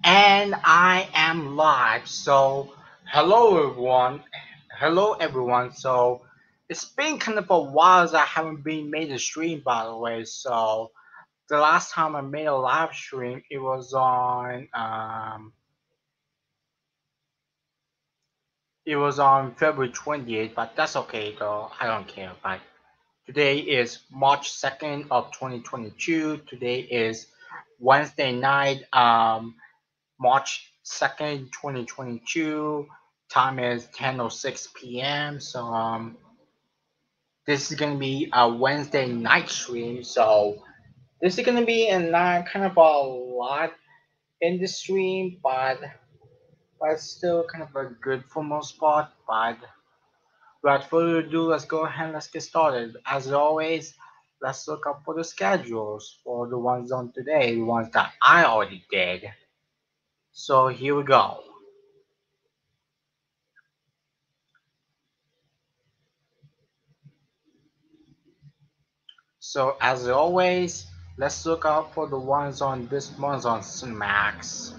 And I am live. So, hello everyone. Hello everyone. So, it's been kind of a while as I haven't been made a stream, by the way. So, the last time I made a live stream, it was on February 28th, but that's okay though. I don't care. But today is March 2nd of 2022. Today is Wednesday night. March 2nd, 2022. Time is 10:06 p.m. So this is gonna be a Wednesday night stream. So this is gonna be a not kind of a lot in the stream, but still kind of a good for most part. But without further ado, let's go ahead and let's get started. As always, let's look up for the schedules for the ones on today, the ones that I already did. So here we go. So as always, let's look out for the ones on this month on Cinemax.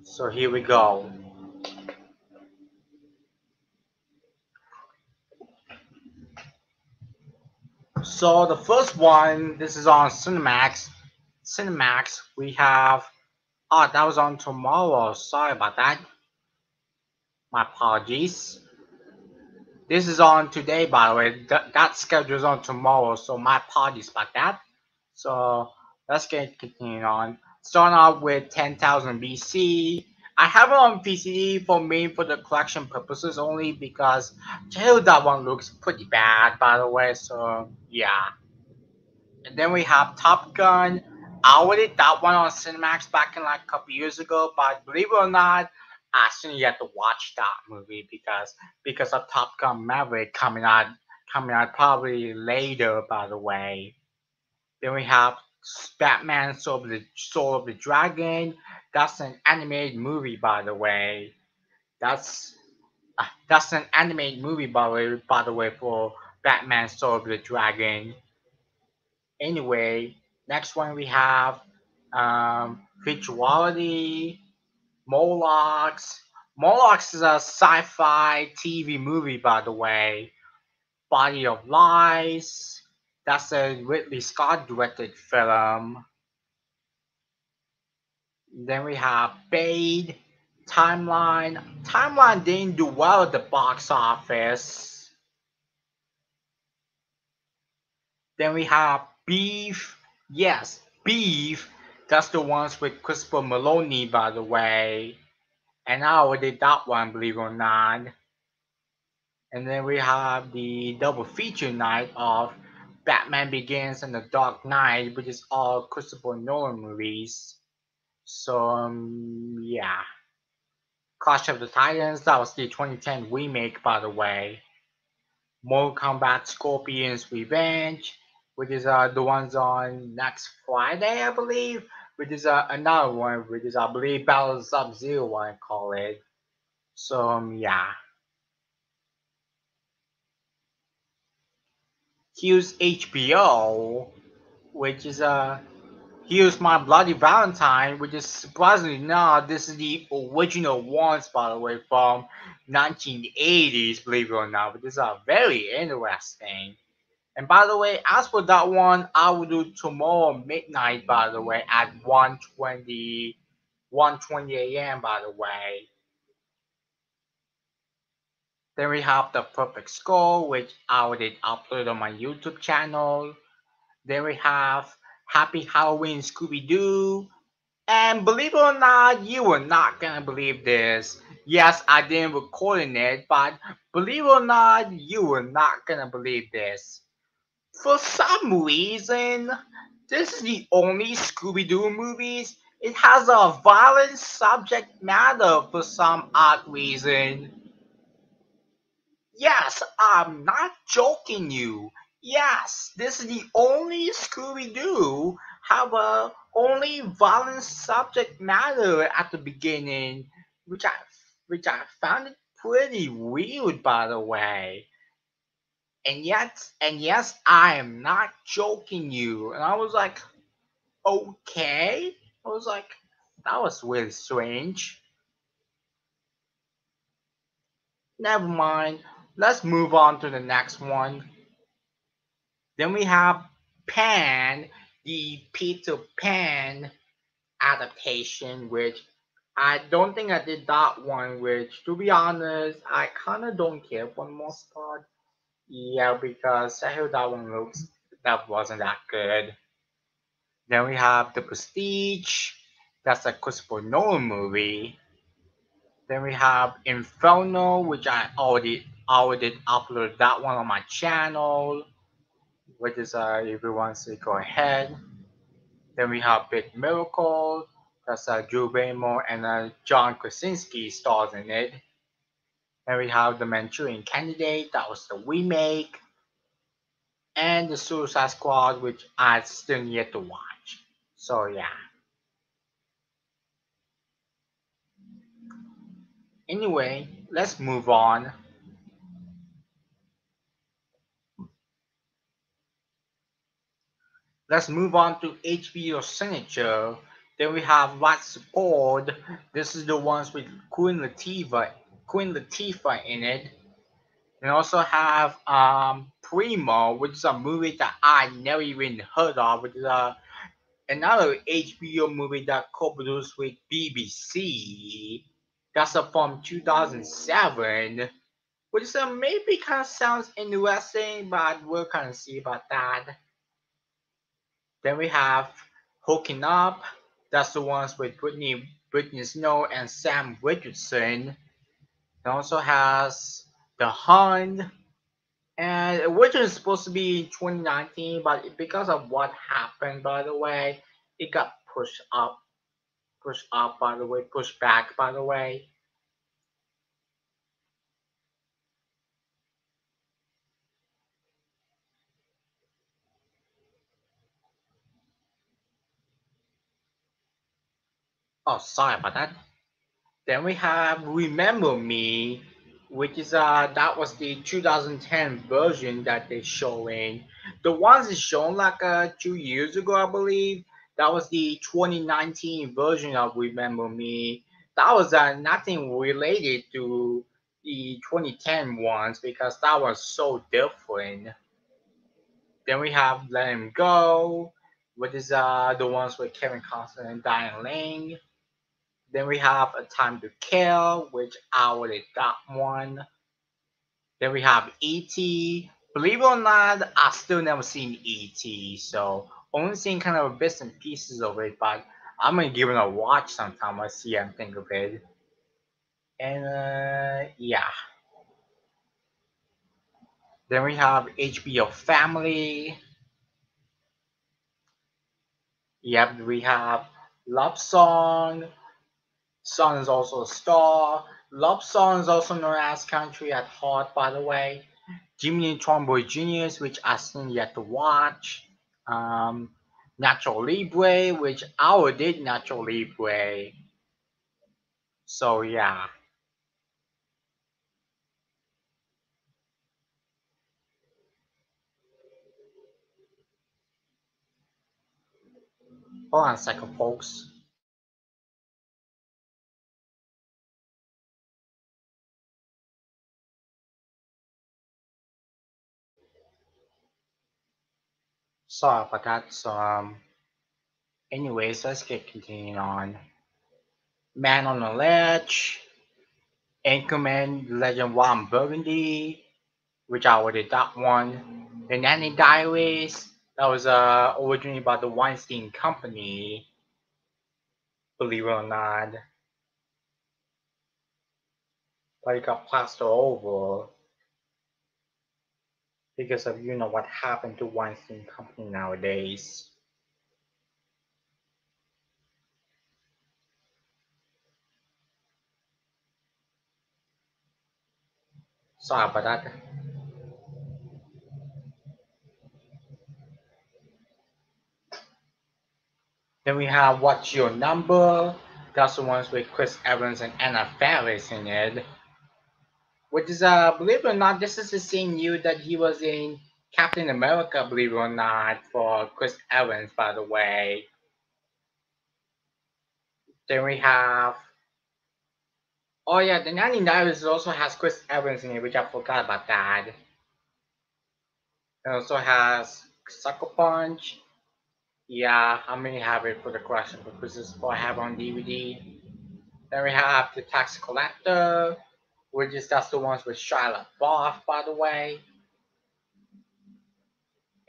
So here we go. So the first one, this is on Cinemax. Cinemax, we have. Oh, that was on tomorrow. Sorry about that. My apologies. This is on today, by the way. That schedule is on tomorrow, so my apologies about that. So let's get continuing on. Starting off with 10,000 BC. I have it on PCD for me for the collection purposes only because that one looks pretty bad, by the way. So yeah. And then we have Top Gun. I already did that one on Cinemax back in like a couple years ago, but believe it or not, I still yet to watch that movie because of Top Gun Maverick coming out probably later, by the way. Then we have Batman Soul of the Dragon. That's an animated movie, by the way. That's that's an animated movie, by the way, for Batman Soul of the Dragon. Anyway, next one we have Virtuality, Molochs. Molochs is a sci-fi TV movie, by the way. Body of Lies. That's a Ridley Scott directed film. Then we have Fade, Timeline. Timeline didn't do well at the box office. Then we have Beef. Yes, Beef. That's the ones with Christopher Maloney, by the way. And I already did that one, believe it or not. And then we have the double feature night of Batman Begins and The Dark Knight, which is all Christopher Nolan movies. So, yeah. Clash of the Titans, that was the 2010 remake, by the way. Mortal Kombat Scorpion's Revenge, which is the ones on next Friday, I believe, which is another one, which is, I believe, Battle Sub Zero, I call it. So, yeah. Here's HBO, which is Here's My Bloody Valentine, which is surprisingly not. This is the original ones, by the way, from 1980s, believe it or not. But these are very interesting. And by the way, as for that one, I will do tomorrow midnight, by the way, at 1:20 a.m., by the way. Then we have The Perfect Score, which I already upload on my YouTube channel. Then we have Happy Halloween Scooby Doo. And believe it or not, you are not gonna believe this. Yes, I didn't record it, but believe it or not, you are not gonna believe this. For some reason, this is the only Scooby Doo movies. It has a violent subject matter for some odd reason. Yes, I'm not joking you. Yes, this is the only Scooby Doo have a only violent subject matter at the beginning, which I found it pretty weird, by the way. And yes, I am not joking you. And I was like, okay. I was like, that was really strange. Never mind. Let's move on to the next one. Then we have Pan, the Peter Pan adaptation, which I don't think I did that one, which to be honest, I kinda don't care for the most part. Yeah, because I heard that one looks that wasn't that good. Then we have The Prestige. That's a Christopher Nolan movie. Then we have Inferno, which I already uploaded that one on my channel, which is if you want to go ahead. Then we have Big Miracle. That's Drew Barrymore and John Krasinski stars in it. Then we have The Manchurian Candidate. That was the remake. And The Suicide Squad, which I still need to watch. So yeah. Anyway, let's move on. Let's move on to HBO Signature. Then we have What's Called. This is the ones with Queen Latifah in it. And also have Primo, which is a movie that I never even heard of, which is another HBO movie that co-produced with BBC. That's from 2007, which is maybe kind of sounds interesting, but we'll kind of see about that. Then we have Hooking Up. That's the ones with Brittany Snow and Sam Richardson. It also has The Hunt, and originally was supposed to be in 2019, but because of what happened, by the way, it got pushed up, by the way, pushed back, by the way. Oh, sorry about that. Then we have Remember Me, which is that was the 2010 version that they're showing. The ones is shown like 2 years ago, I believe. That was the 2019 version of Remember Me. That was nothing related to the 2010 ones because that was so different. Then we have Let Him Go, which is the ones with Kevin Costner and Diane Lane. Then we have A Time to Kill, which I already got one. Then we have E.T. Believe it or not, I still never seen E.T. So only seen kind of bits and pieces of it, but I'm gonna give it a watch sometime. I see and think of it. And yeah. Then we have HBO Family. Yep, we have Love Song. Sun is also a star. Love Song is also known as Country at Heart, by the way. Jimmy Neutron Boy Jr.'s, which I still yet to watch. Um, Natural Libre, which I already did Natural Libre. So yeah. Hold on a second, folks. Sorry about that. So anyways, let's get continuing on. Man on the Ledge, Anchorman, Legend One Burgundy, which I already that one. The Nanny Diaries, that was originally about the Weinstein Company, believe it or not, but it got plastered over because of what happened to Weinstein Company nowadays. Sorry about that. Then we have What's Your Number? That's the ones with Chris Evans and Anna Faris in it. Which is believe it or not, this is the same year that he was in Captain America, believe it or not, for Chris Evans, by the way. Then we have, oh yeah, the 1990s also has Chris Evans in it, which I forgot about that. It also has Sucker Punch. Yeah, how many have it for the question for Christmas I have on DVD? Then we have the Tax Collector, which is that's the ones with Shia LaBeouf, by the way.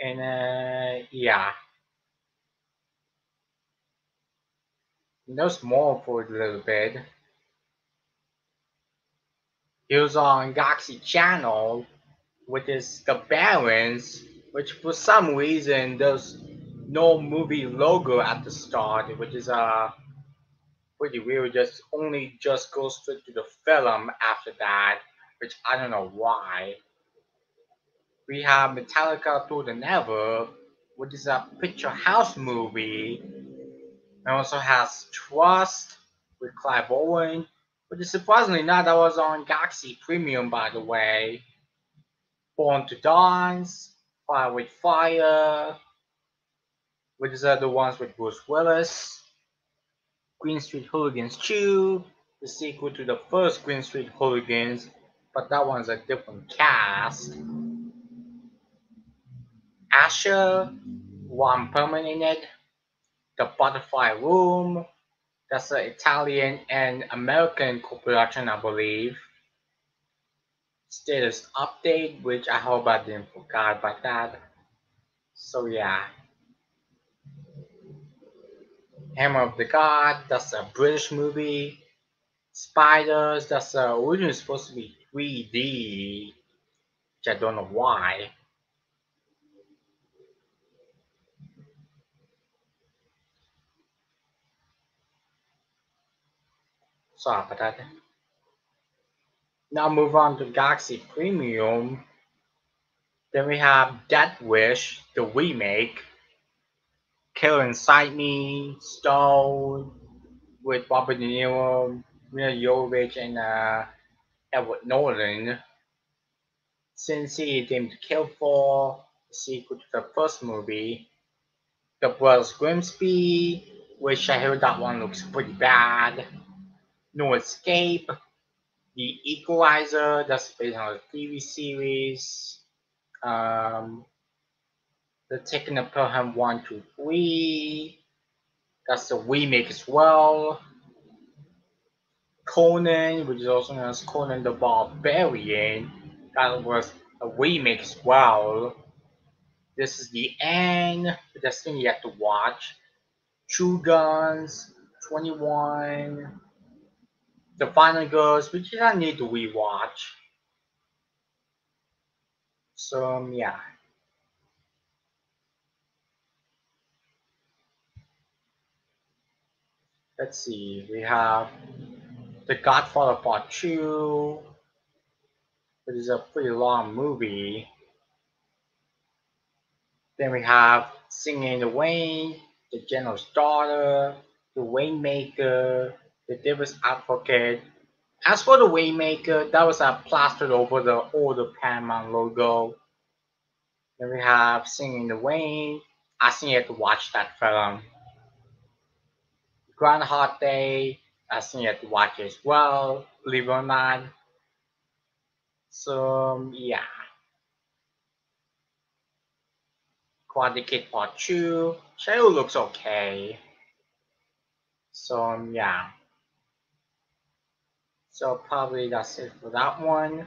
And yeah, there's more for a little bit. He was on Galaxy Channel, which is the Barons, which for some reason there's no movie logo at the start, which is pretty weird. Just only just go straight to the film after that, which I don't know why. We have Metallica Through the Never, which is a picture house movie. It also has Trust with Clive Owen, which is surprisingly not that was on Galaxy Premium, by the way. Born to Dance, Fire with Fire, which is the ones with Bruce Willis. Green Street Hooligans 2, the sequel to the first Green Street Hooligans, but that one's a different cast. Asher, One Permanent, The Butterfly Room, that's an Italian and American co-production, I believe. Status Update, which I hope I didn't forget about that. So yeah. Hammer of the God, that's a British movie. Spiders, that's originally supposed to be 3D, which I don't know why. Sorry about that. Now move on to Galaxy Premium. Then we have Death Wish, the remake. Kill Inside Me, Stone, with Robert De Niro, Mila Jovovich, and Edward Norton. Sin City Game to Kill For, the sequel to the first movie. The Brothers Grimsby, which I heard that one looks pretty bad. No Escape, The Equalizer, that's based on a TV series. Um, the Taking of Pelham 1, 2, 3, that's a remake as well. Conan, which is also known as Conan the Barbarian, that was a remake as well. This is the end, that's thing you have to watch. True Guns, 21, The Final Girls, which you don't need to rewatch. So yeah, let's see. We have The Godfather Part 2, which is a pretty long movie. Then we have Singing in the Rain, The General's Daughter, The Rainmaker, The Devil's Advocate. As for The Rainmaker, that was plastered over the older Paramount logo. Then we have Singing in the Rain. I still have to watch that film. Groundhog Day. I still have to watch it as well, believe it or not. So yeah, Karate Kid Part 2. Shadow looks okay. So yeah. So probably that's it for that one.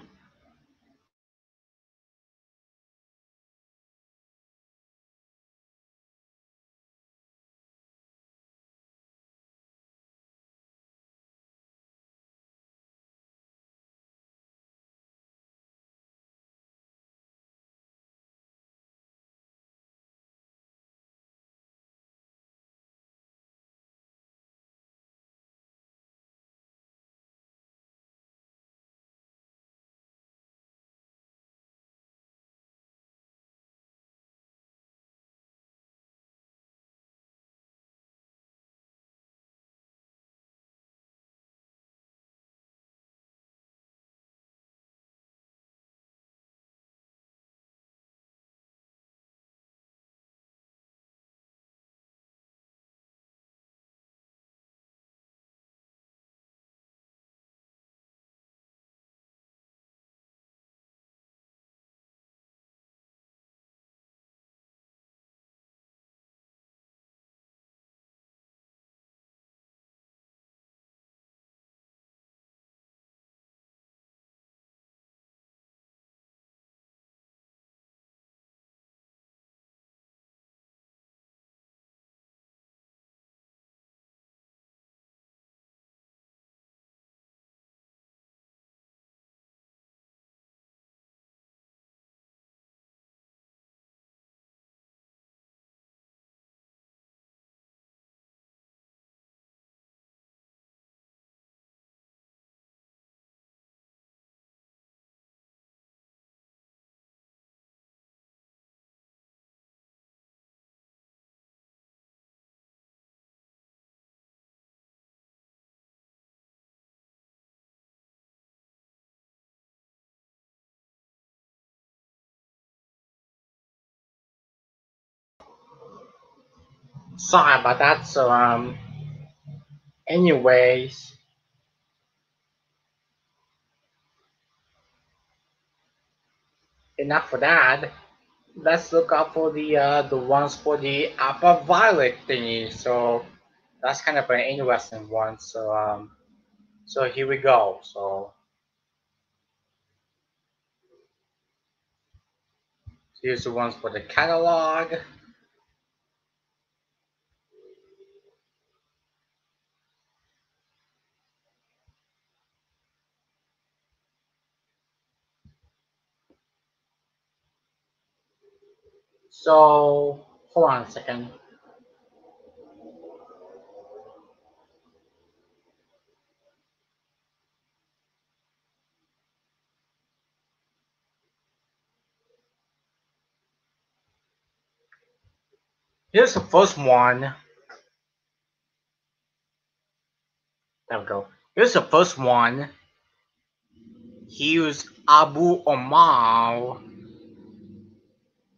Sorry about that. So anyways, enough for that. Let's look up for the ones for the ultraviolet thingy. So that's kind of an interesting one. So here we go. So here's the ones for the catalog. So hold on a second. Here's the first one. There we go. Here's the first one. Here's Abu Omar.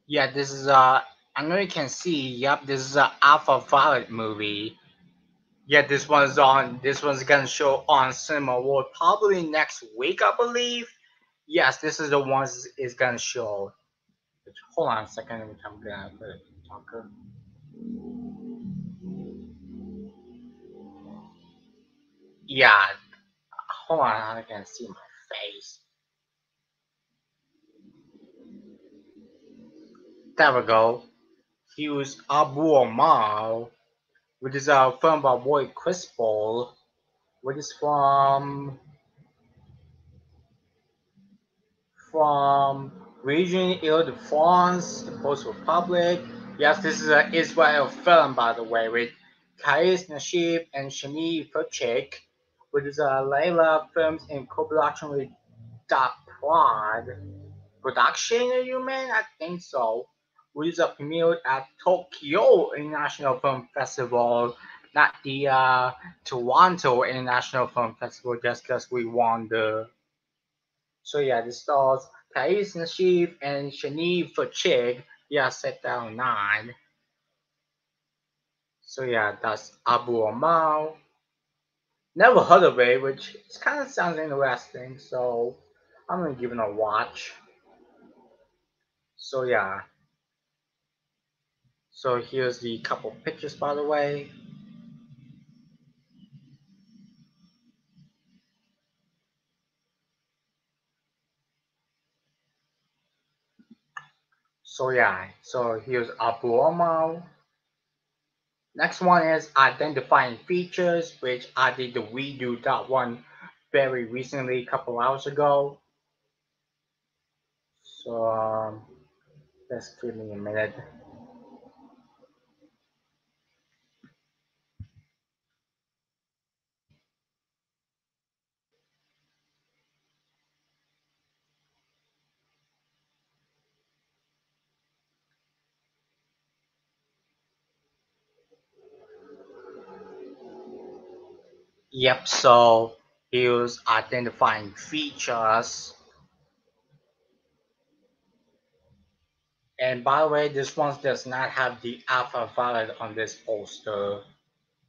Yeah, this is I know you can see. Yep, this is a Alpha Violet movie. Yeah, this one's gonna show on Cinema World probably next week, I believe. Yes, this is the ones is gonna show. Hold on a second, I'm gonna put it talker. Yeah, hold on, I can see my face. There we go. Here's Abu Omar, which is a film by Boy Chris Paul, which is from region Ile-de-France, the Post-Republic. Yes, this is an Israel film, by the way, with Kais Nashib and Shani Furchik, which is a Layla Films in co-production with Dot Prod Production, you mean? I think so. Which is premiered at Tokyo International Film Festival, not the Toronto International Film Festival, just because we won the. So yeah, this stars Thais Nashif and Shani Fachig. Yeah, set down 9. So yeah, that's Abu Amal. Never heard of it, which kind of sounds interesting. So I'm gonna give it a watch. So yeah. So here's the couple pictures, by the way. So yeah. So here's Abu Amal. Next one is identifying features, which I did the redo that one very recently, a couple hours ago. So just give me a minute. Yep. So here's identifying features. And by the way, this one does not have the alpha valid on this poster.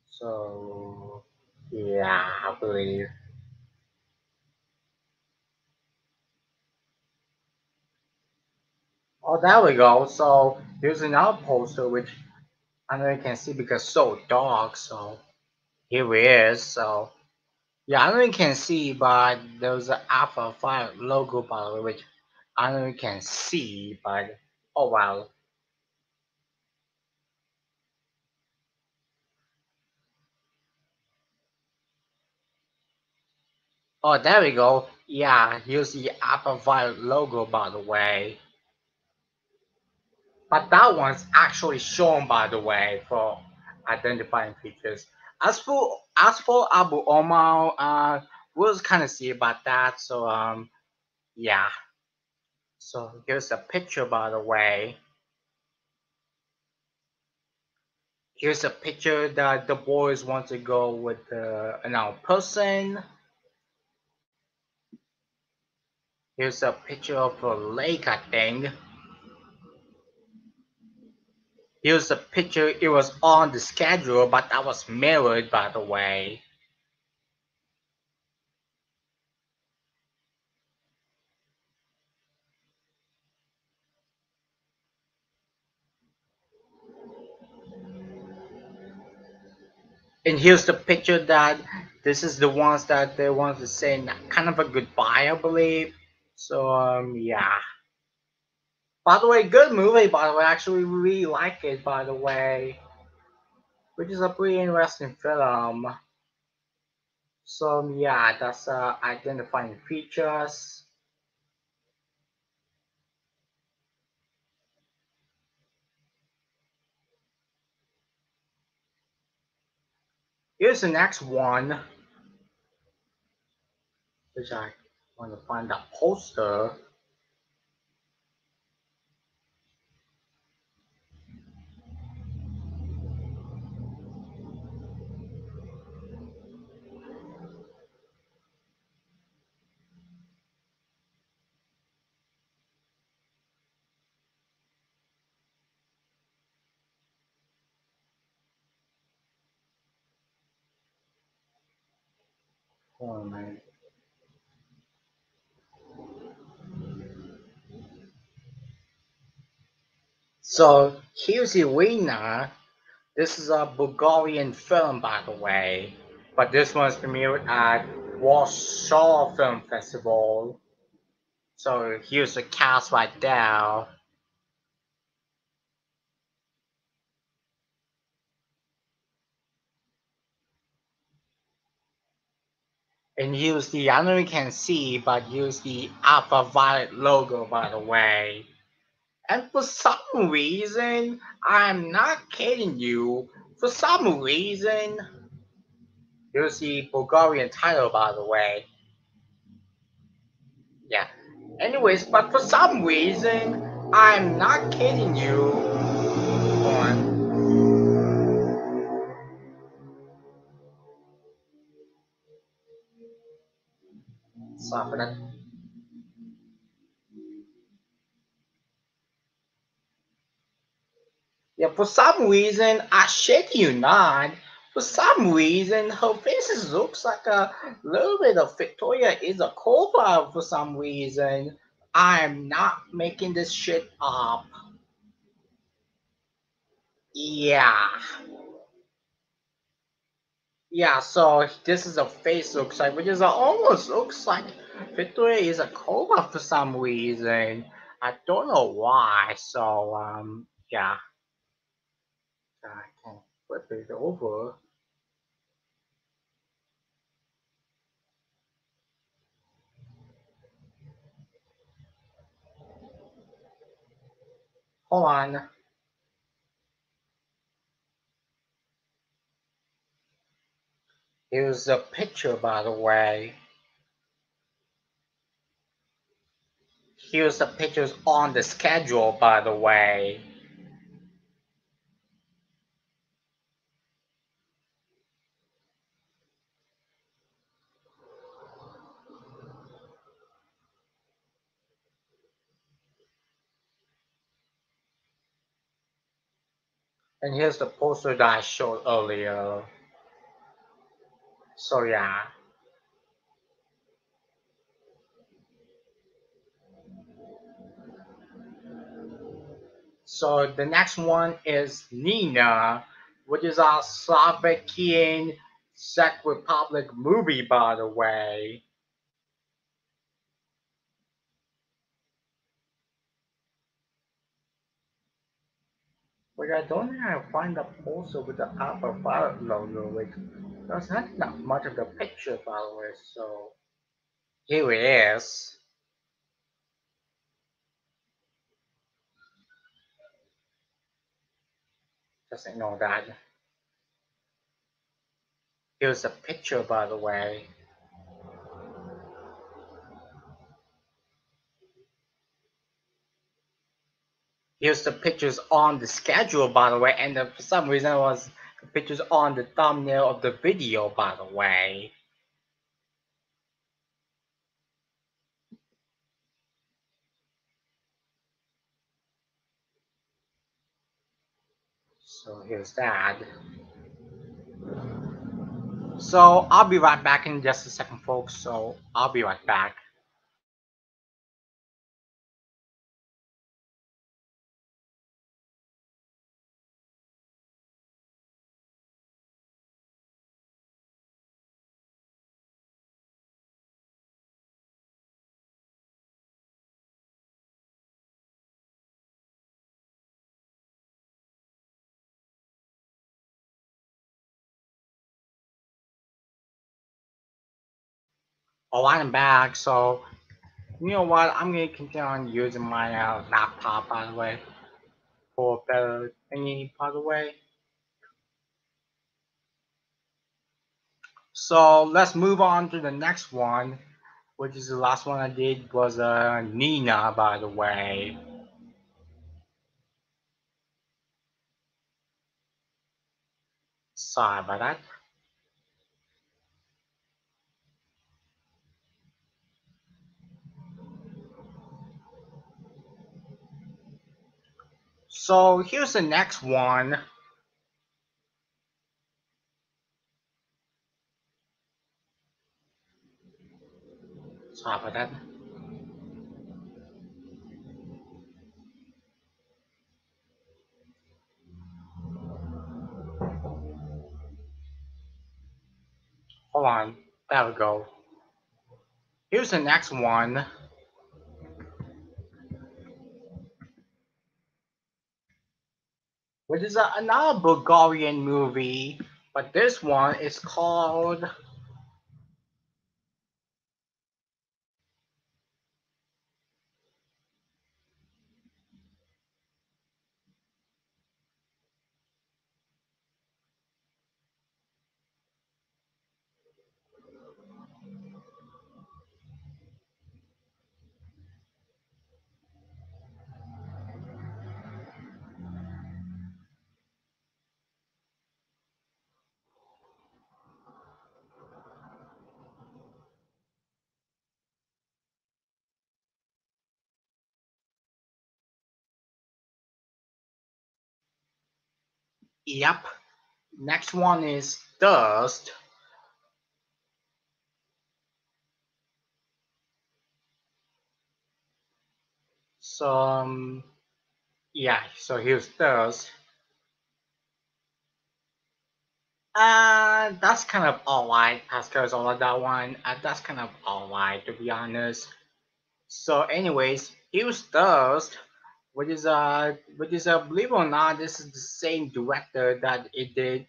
So yeah, I believe. Oh, there we go. So here's another poster which I know you can see because it's so dark. So here it is. So yeah, I know you can see, but there's an Alpha 5 logo by the way, which I know you can see, but oh well. Oh, there we go. Yeah, here's the Alpha 5 logo by the way. But that one's actually shown by the way for identifying features. As for Abu Omar, we'll kind of see about that. So yeah. So here's a picture by the way. Here's a picture that the boys want to go with another person. Here's a picture of a lake, I think. Here's the picture. It was on the schedule, but that was mirrored, by the way. And here's the picture that this is the ones that they want to say kind of a goodbye, I believe. So yeah. By the way, good movie. By the way, actually really like it. By the way, which is a pretty interesting film. So yeah, that's identifying features. Here's the next one, which I want to find that poster. Oh man. So here's Irina. This is a Bulgarian film, by the way, but this one's premiered at Warsaw Film Festival. So here's the cast right there. And here's the, I don't know if you can see, but here's the Alpha Violet logo, by the way. And for some reason, I'm not kidding you, for some reason, here's the Bulgarian title, by the way. Yeah. Anyways, but for some reason, I'm not kidding you. Hold on. Sorry for that. Yeah, for some reason, I shit you not. For some reason, her face looks like a little bit of Victoria is a Cobra for some reason. I'm not making this shit up. Yeah. Yeah, so this is a face looks like, which is almost looks like Victoria is a Cobra for some reason. I don't know why. So yeah, I can flip it over. Hold on. Here's the picture, by the way. Here's the pictures on the schedule, by the way. And here's the poster that I showed earlier. So yeah. So the next one is Nina, which is a Slovakian Czech Republic movie, by the way. But I don't think I find the poster with the Alpha Violet logo. Like, there's not that much of the picture, by the way. So here it is. Just ignore that. Here's a picture, by the way. Here's the pictures on the schedule, by the way, and for some reason it was the pictures on the thumbnail of the video, by the way. So here's that. So I'll be right back in just a second, folks. So I'll be right back. Alright, I'm back. So you know what? I'm gonna continue on using my laptop, by the way, for better thingy, by the way. So let's move on to the next one, which is the last one I did was Nina, by the way. Sorry about that. So here's the next one. Sorry about that. Hold on. There we go. Here's the next one, which is another Bulgarian movie, but this one is called. Yep. Next one is Dust. So yeah. So here's Dust. That's kind of alright. Pascal's all of that one. That's kind of alright, to be honest. So, anyways, here's Dust, which is believe it or not, this is the same director that it did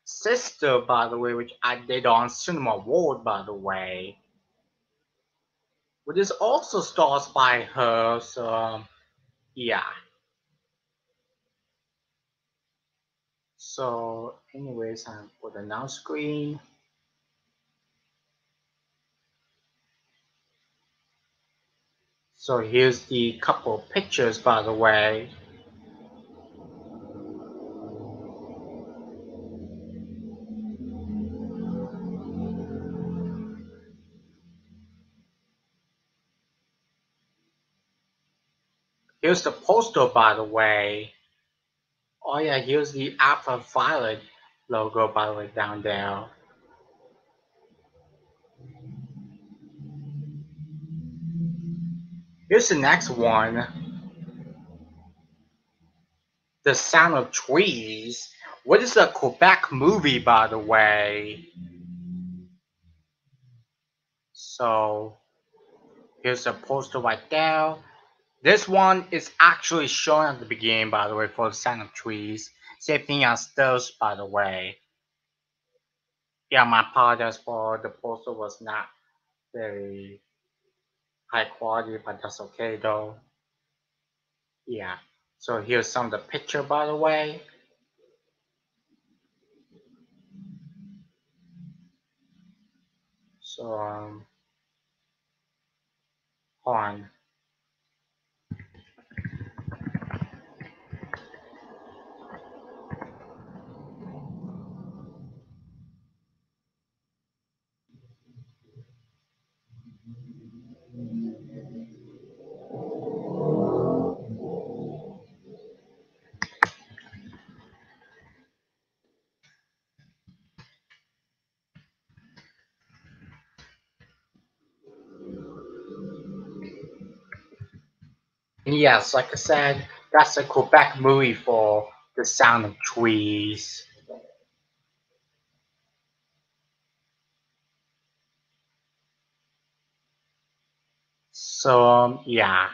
Sister, by the way, which I did on Cinema World, by the way, which is also stars by her. So, yeah. So, anyways, for the now screen. So here's the couple pictures, by the way. Here's the poster, by the way. Oh yeah, here's the Alpha Violet logo, by the way, down there. Here's the next one, The Sound of Trees. What is a Quebec movie, by the way? So here's a poster right there. This one is actually shown at the beginning, by the way, for The Sound of Trees. Same thing as those, by the way. Yeah, my apologies for the poster was not very high quality, but that's okay though. Yeah. So here's some of the picture, by the way. So hold on. And yes, like I said, that's a Quebec movie for The Sound of Trees. So yeah.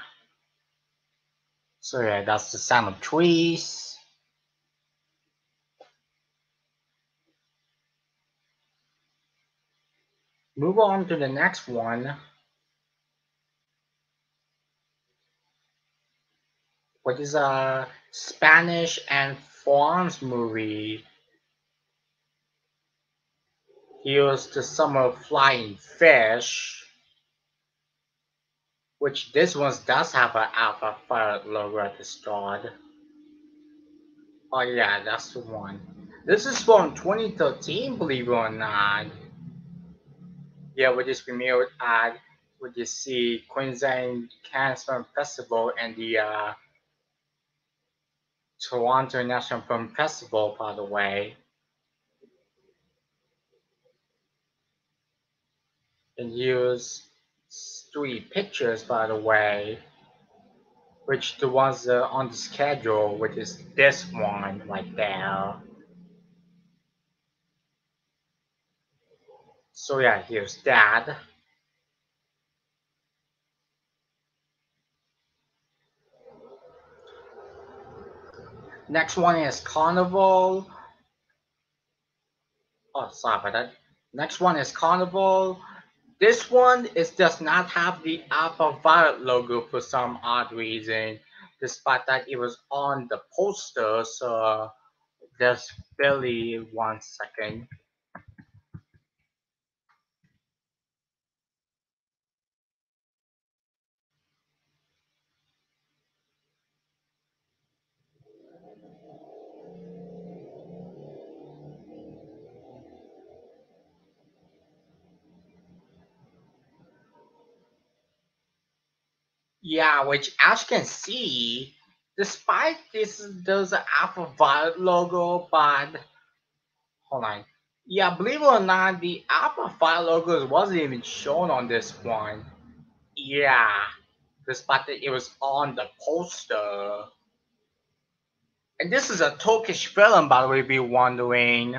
So yeah, that's The Sound of Trees. Move on to the next one, which is a Spanish and France movie. Here's The Summer Flying Fish, which this one does have an Alpha Fire logo at the start. Oh yeah, that's the one. This is from 2013, believe it or not. Yeah, we just premiered at we just see Queensland Cannes Film Festival and the Toronto National Film Festival, by the way. And use three pictures, by the way, which the ones on the schedule, which is this one right there. So yeah, here's that. Next one is Carnival. Oh, sorry about that. Next one is Carnival. This one does not have the Alpha Violet logo for some odd reason, despite that it was on the poster. So just barely 1 second. Yeah, which as you can see, despite this, there's an Alpha Violet logo, but hold on. Yeah, believe it or not, the Alpha Violet logo wasn't even shown on this one. Yeah, despite that it was on the poster. And this is a Turkish film, by the way, if you're wondering.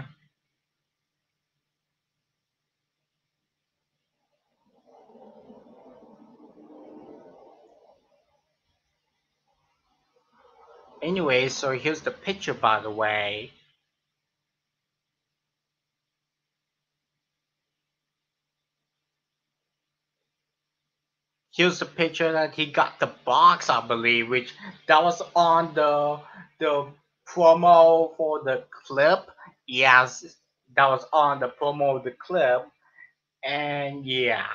Anyway, so here's the picture, by the way. Here's the picture that he got the box, I believe, which that was on the promo for the clip. Yes, that was on the promo of the clip. And yeah,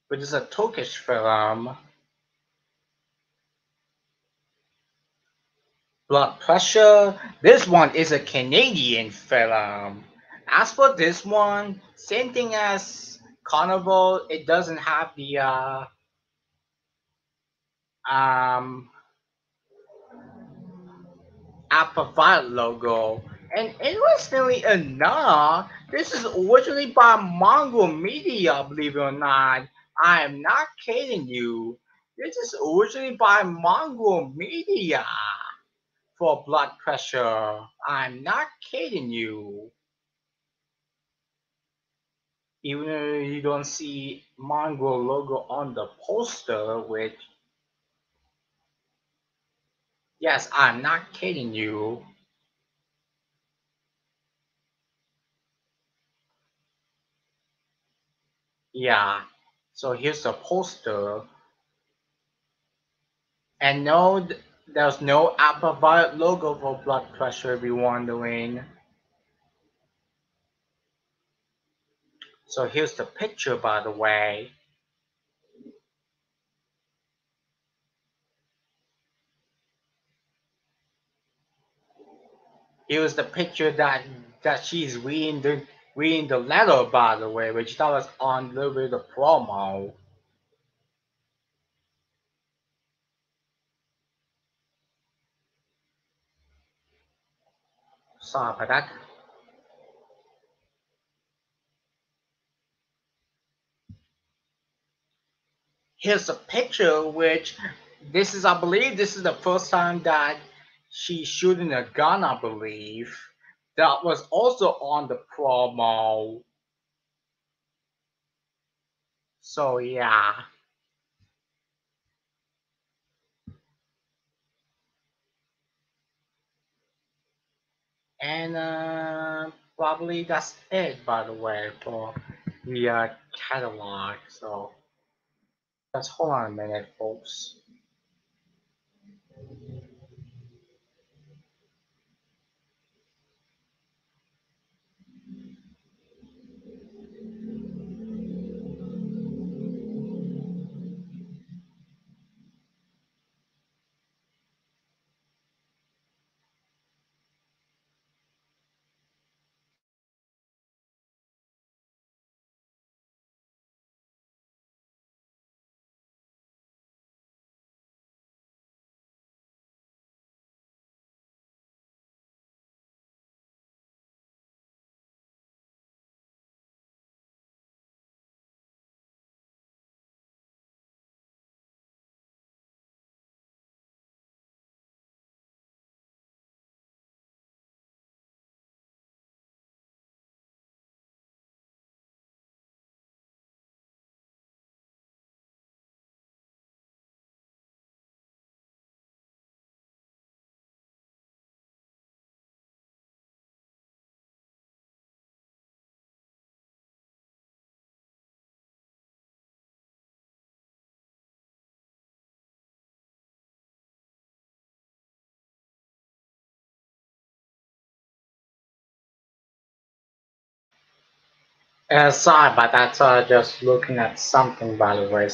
which is a Turkish film. Blood Pressure. This one is a Canadian film. As for this one, same thing as Carnival. It doesn't have the um Apple logo. And interestingly enough, this is originally by Mongo Media, believe it or not. I am not kidding you. This is originally by Mongo Media for Blood Pressure. I'm not kidding you. Even though you don't see Mongo logo on the poster, which, yes, I'm not kidding you. Yeah. So here's the poster. And no, there's no Apple Violet logo for Blood Pressure, if you're wondering. So here's the picture, by the way. Here's the picture that she's reading the letter, by the way, which that was on a little bit of promo. Sorry about that. Here's a picture which this is, I believe this is the first time that she's shooting a gun, I believe. That was also on the promo. So yeah. And probably that's it, by the way, for the catalog. So just hold on a minute, folks. Sorry about that. So just looking at something, by the way.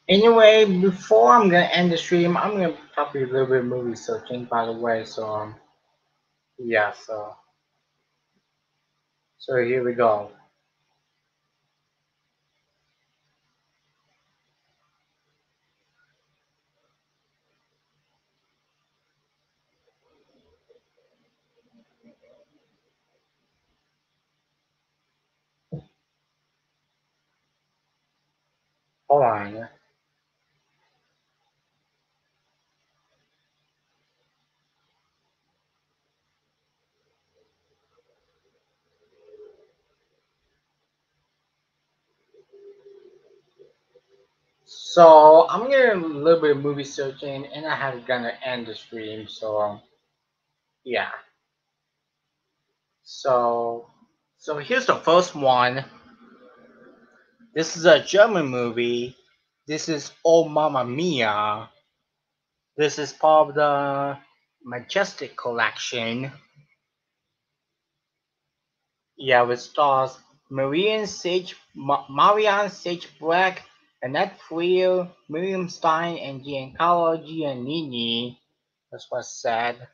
Anyway, before I'm gonna end the stream, I'm gonna probably a little bit movie searching, by the way. Yeah, so here we go. Hold on. So I'm gonna a little bit of movie searching, and I have gonna end the stream. Yeah. So so here's the first one. This is a German movie. This is Oh Mamma Mia. This is part of the Majestic Collection. Yeah, with stars Marianne Sage Black, Annette Friel, Miriam Stein, and Giancarlo Giannini. That's what's said.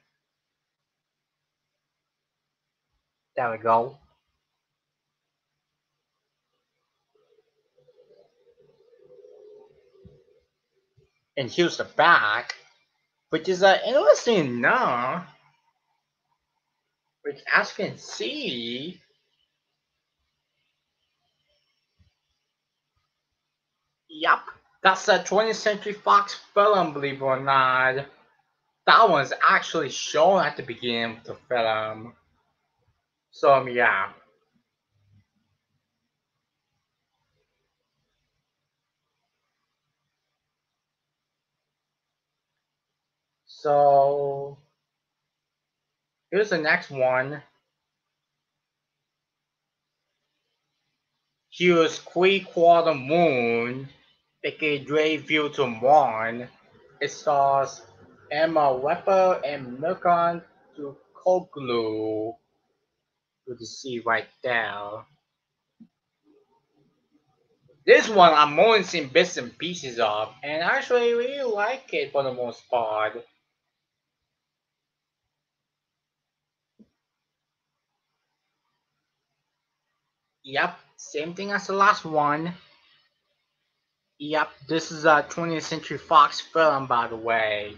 There we go. And here's the back. which is interesting enough, which as you can see, yep, that's a 20th Century Fox film, believe it or not. That one's actually shown at the beginning of the film. So yeah. So here's the next one. Here's Three-Quarter Moon, aka Dre View to Mourn. It stars Emma Webber and Mirkan Tukoglu. You can see right there. This one I'm only seeing bits and pieces of, and I actually really like it for the most part. Yep, same thing as the last one. Yep, this is a 20th Century Fox film, by the way.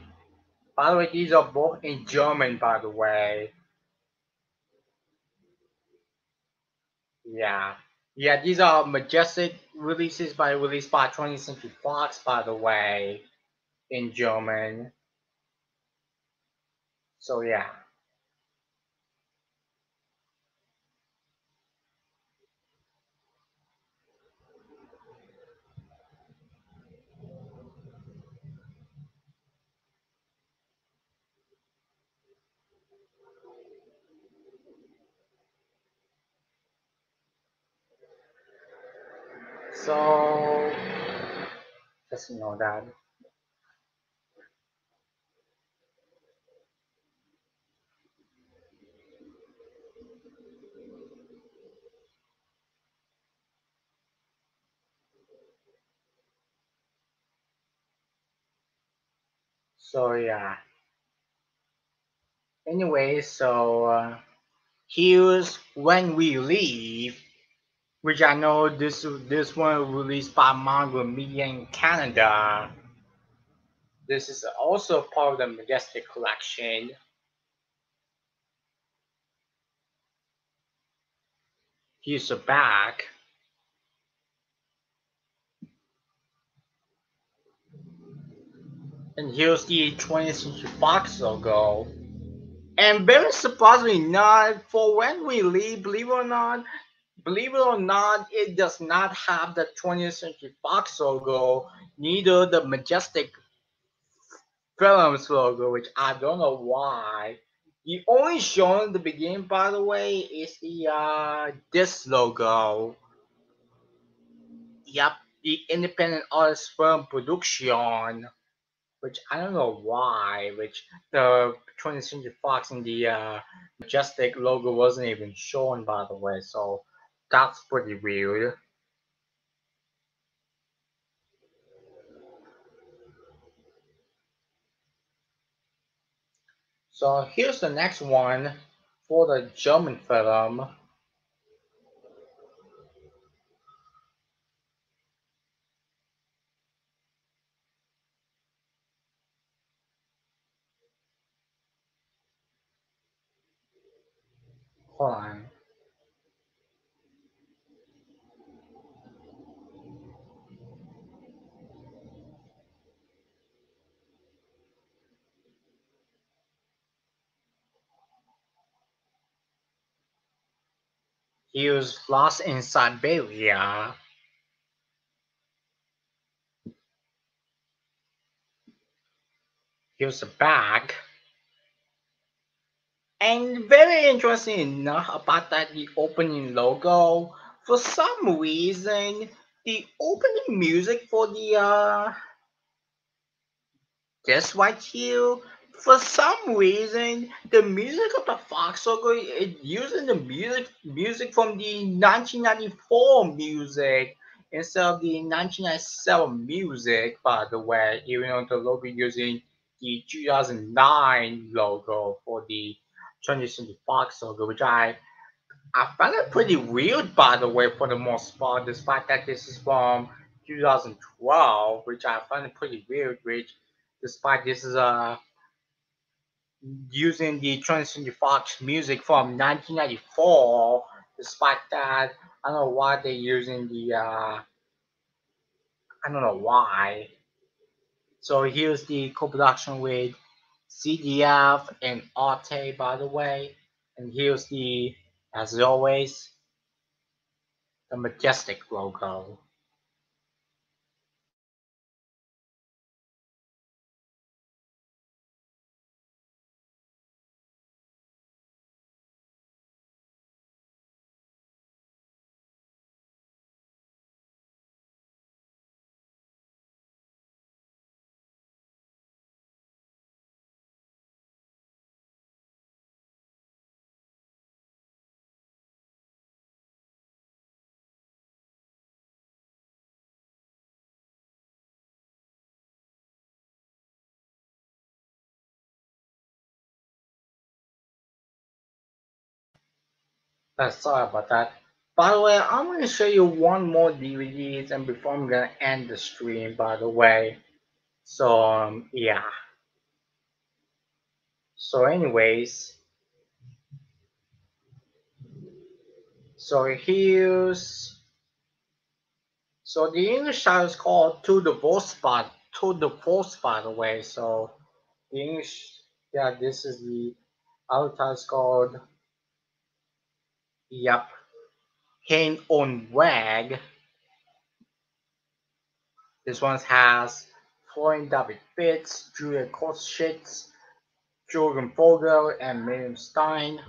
By the way, these are both in German, by the way. Yeah. Yeah, these are Majestic released by 20th Century Fox, by the way, in German. So yeah. So just know that. So yeah. Anyway, here's When We Leave, which I know this one released by Marvel Media in Canada. This is also part of the Majestic collection. Here's the back. And here's the 20th Century Fox logo. And very surprisingly not, for When We Leave, believe it or not, it does not have the 20th Century Fox logo, neither the Majestic Films logo, which I don't know why. The only shown in the beginning, by the way, is the this logo. Yep, the independent artist film production, which I don't know why, which the 20th Century Fox and the Majestic logo wasn't even shown, by the way, so that's pretty weird. So here's the next one for the German film. Hold on. Here's Lost in Siberia. Here's the back. And very interesting enough about that, the opening logo. For some reason, the opening music for the this right here, for some reason, the music of the Fox logo is using the music from the 1994 music instead of the 1997 music. By the way, even though the logo using the 2009 logo for the 20th Century Fox logo, which I found it pretty weird, by the way, for the most part, despite that this is from 2012, which I find it pretty weird, which despite this is a using the 20th Century Fox music from 1994. Despite that, I don't know why they're using the. I don't know why. So here's the co-production with CDF and Arte, by the way. And here's the, as always, the Majestic logo. Sorry about that. By the way, I'm going to show you one more DVDs, and before I'm going to end the stream, by the way. So, yeah. So, anyways, so here's. So the English title is called To the Force Spot. To the Force, by the way. So the English, yeah, this is the other title is called, yep, Hein on Wag. This one has Florian David Fitz, Julia Kostschitz, Jorgen Vogel, and Miriam Stein.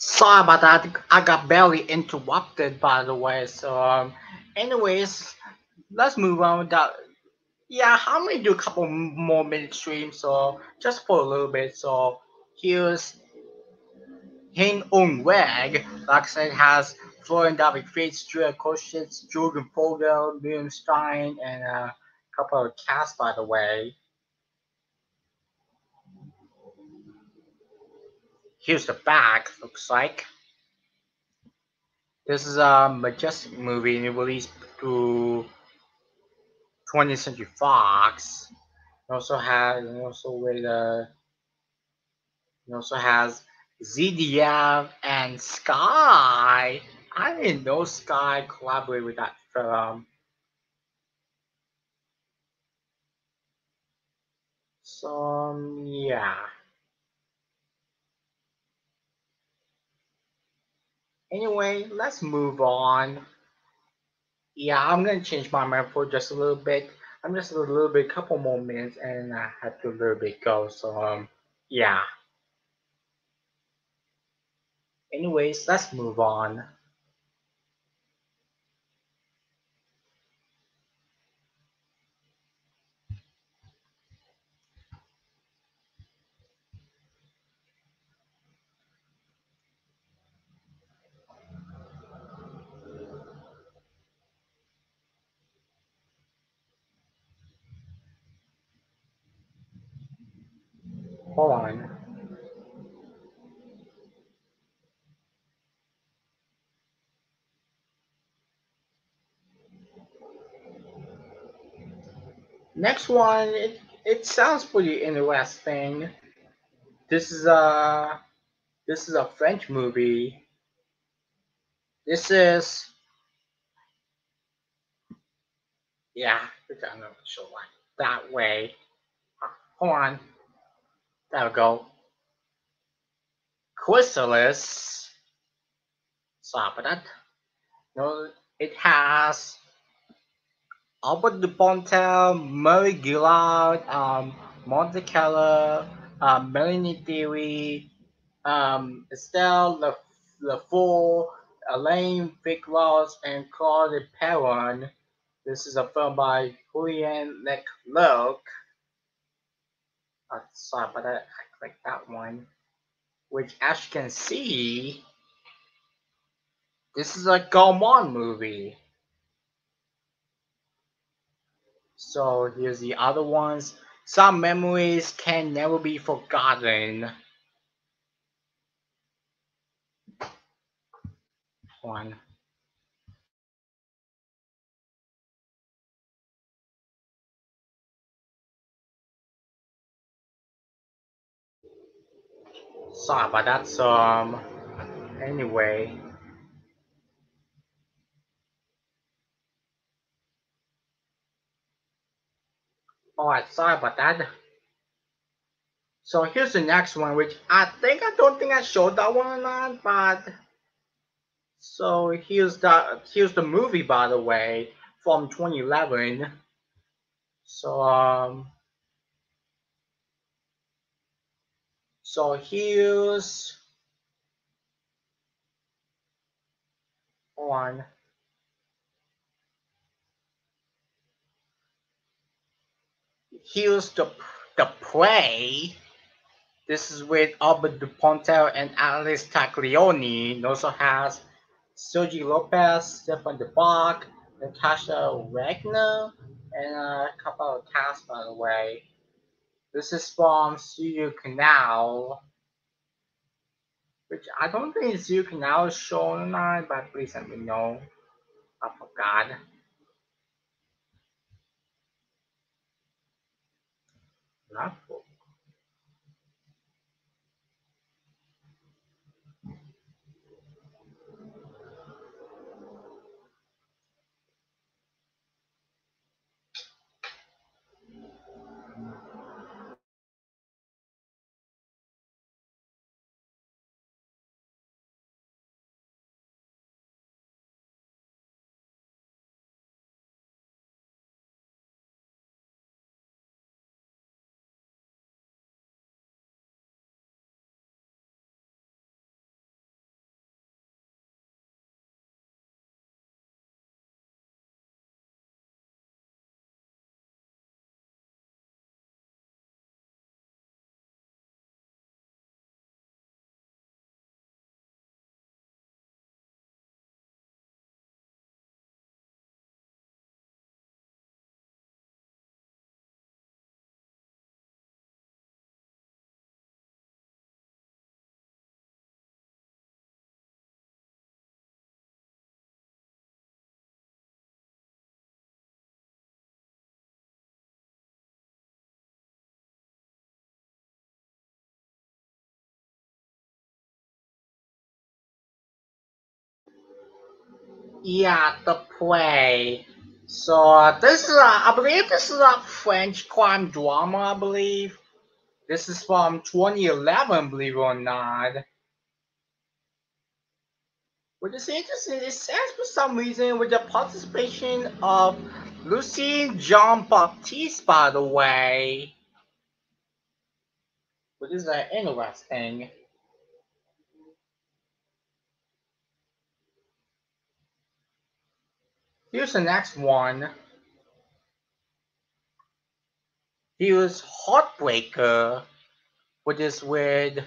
Sorry about that. I got barely interrupted, by the way. So, anyways, let's move on with that. Yeah, I'm gonna do a couple more minute streams, so just for a little bit. So here's Hein On Weg, like I said, has Florian David Fitz, Julia Koschitz, Jürgen Vogel, Miriam Stein, and a couple of casts, by the way. Here's the back, looks like. This is a Majestic movie released through 20th Century Fox. It also has ZDF and Sky. I didn't know Sky collaborated with that film. So yeah. Anyway, let's move on. Yeah, I'm gonna change my mind for just a little bit. I'm just a little bit, couple more minutes, and I have to a little bit go. So yeah. Anyways, let's move on. Hold on. Next one, it sounds pretty interesting. This is a this is a French movie. This is, yeah, I'm not sure why. That way. Hold on. There we go. Chrysalis. Sorry about that. No, it has Albert Dupontel, Murray Gillard, Monte Carlo, Melanie Theory, Estelle LaFour, Elaine Viclos, and Claude Perron. This is a film by Julian Leclerc. Sorry, but I clicked that one. Which, as you can see, this is a Gaumont movie. So here's the other ones. Some memories can never be forgotten. One. Sorry about that. Anyway. Alright, sorry about that. So here's the next one, which I don't think I showed that one or not, but so here's the movie, by the way, from 2011. So so on here's the play. This is with Albert Dupontel and Alice Taglioni. It also has Sergi Lopez, Stefan de Bach, Natasha Wagner, and a couple of casts, by the way. This is from Studio Canal, which I don't think Studio Canal is shown online, but please let me know. I forgot. Not for- Yeah, the play. So this is I believe this is a French crime drama. I believe this is from 2011. Believe it or not, which is interesting. It says for some reason with the participation of Lucien Jean Baptiste, by the way, which is interesting. Here's the next one. Here's Heartbreaker, which is with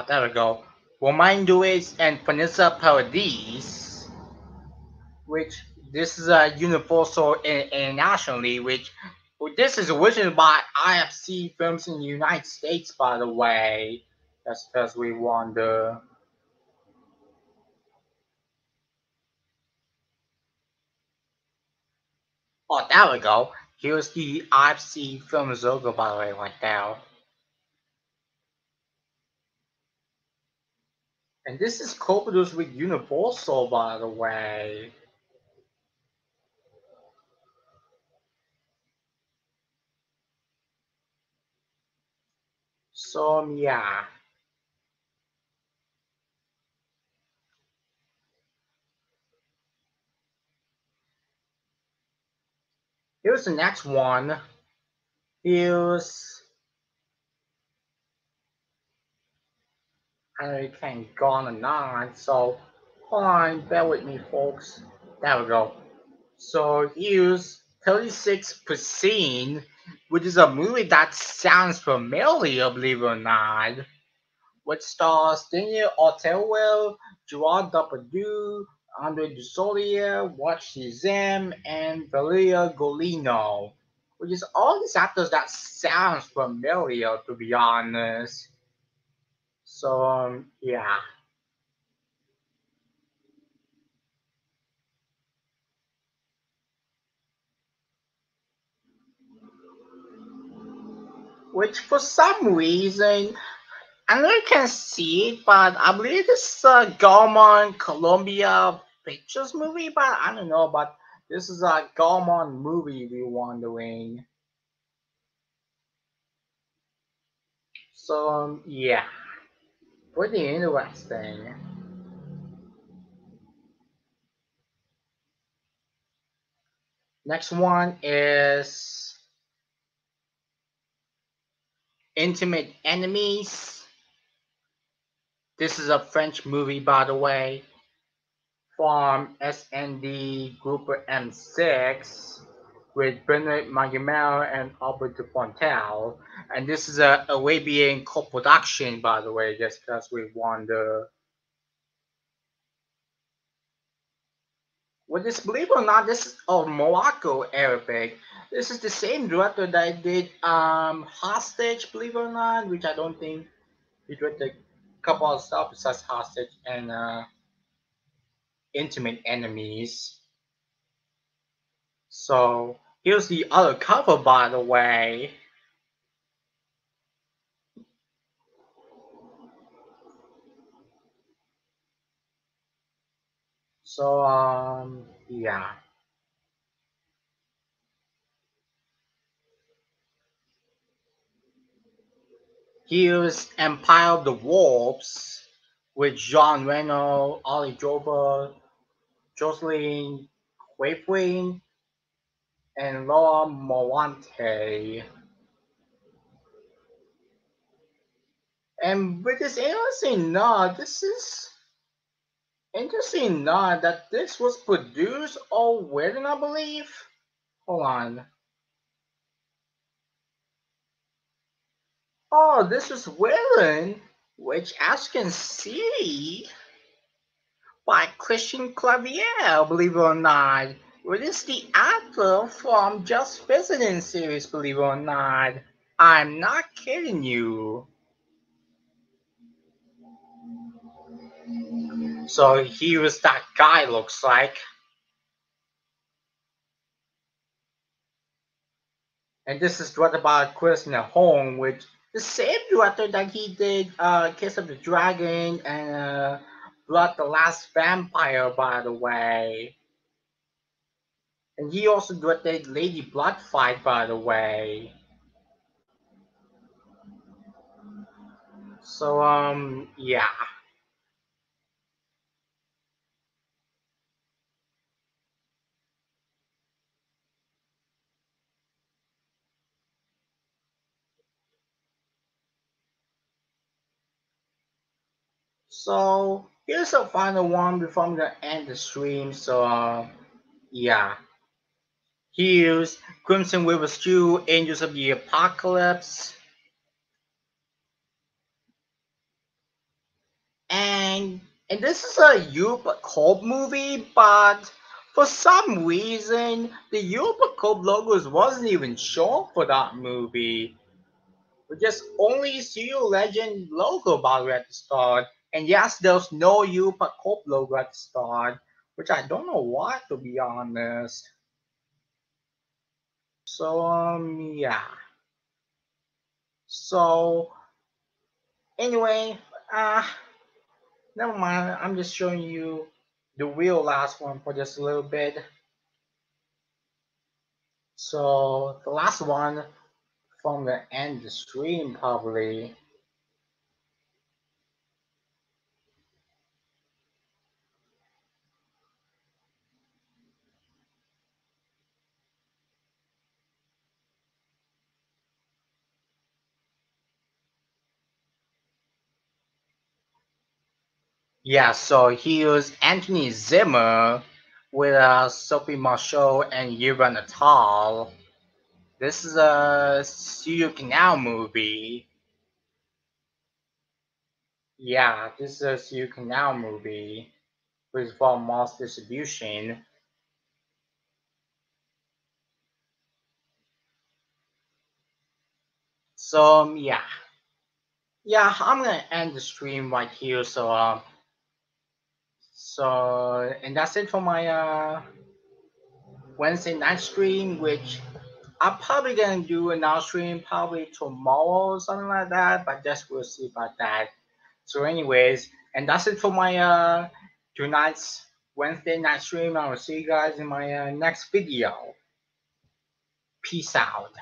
there we go. Romain Duris and Vanessa Paradis, which this is a Universal internationally, which this is originated by IFC Films in the United States, by the way. That's because we wonder. Oh, there we go. Here's the IFC Films logo, by the way, right there. And this is co-produced with Universal, by the way. So yeah. Here's the next one. Here's I know you can't go on and on, so hold on, bear with me, folks. There we go. So here's 36 per scene, which is a movie that sounds familiar, believe it or not, which stars Daniel Ottawell, Gerard Depardieu, Andre Dussolier, Watch Shazam, and Valeria Golino, which is all these actors that sounds familiar, to be honest. So yeah. Which for some reason I never can see it, but I believe this is a Gaumont Columbia Pictures movie, but I don't know, but this is a Gaumont movie if you're wondering. So yeah, pretty interesting. Next one is Intimate Enemies. This is a French movie, by the way, from SND Grouper M6 with Bernard Maguimel and Albert Dupontel. And this is a Arabian co-production, by the way, just because we won the. Well, this, believe it or not, this is Morocco Arabic. This is the same director that did Hostage, believe it or not, which I don't think he directed a couple of stuff besides Hostage and Intimate Enemies. So here's the other cover, by the way. So yeah. Here's Empire of the Wolves with Jean Reno, Ollie Drover, Jocelyn Quaifwing, and Laura Morante. And with this interesting nod that this was produced or written, I believe. Hold on. Oh, this was written, which as you can see, by Christian Clavier, believe it or not. It is the actor from Just Visiting series, believe it or not. I'm not kidding you. So he was that guy, looks like. And this is what about Christina Hong, which the same director that he did Kiss of the Dragon and Blood the Last Vampire, by the way. And he also directed Lady Bloodfight, by the way. So yeah. So here's a final one before I'm gonna end the stream. So yeah. Here's Crimson River Stew, Angels of the Apocalypse, and this is a Europe Cold movie, but for some reason the Europe Cold logos wasn't even shown for that movie. We just only see your legend logo about at the start. And yes, there's no Europa Corp logo at the start, which I don't know why, to be honest. So yeah. So anyway, uh never mind. I'm just showing you the real last one for just a little bit. So the last one from the end of the stream probably. Yeah, so he used Anthony Zimmer with Sophie Marceau and Yuval Natal. This is a Studio Canal movie. Yeah, this is a Studio Canal movie with from Moss Distribution. So yeah, I'm gonna end the stream right here. And that's it for my Wednesday night stream, which I'm probably gonna do another stream probably tomorrow or something like that, but just we'll see about that. So, anyways, and that's it for my tonight's Wednesday night stream. I will see you guys in my next video. Peace out.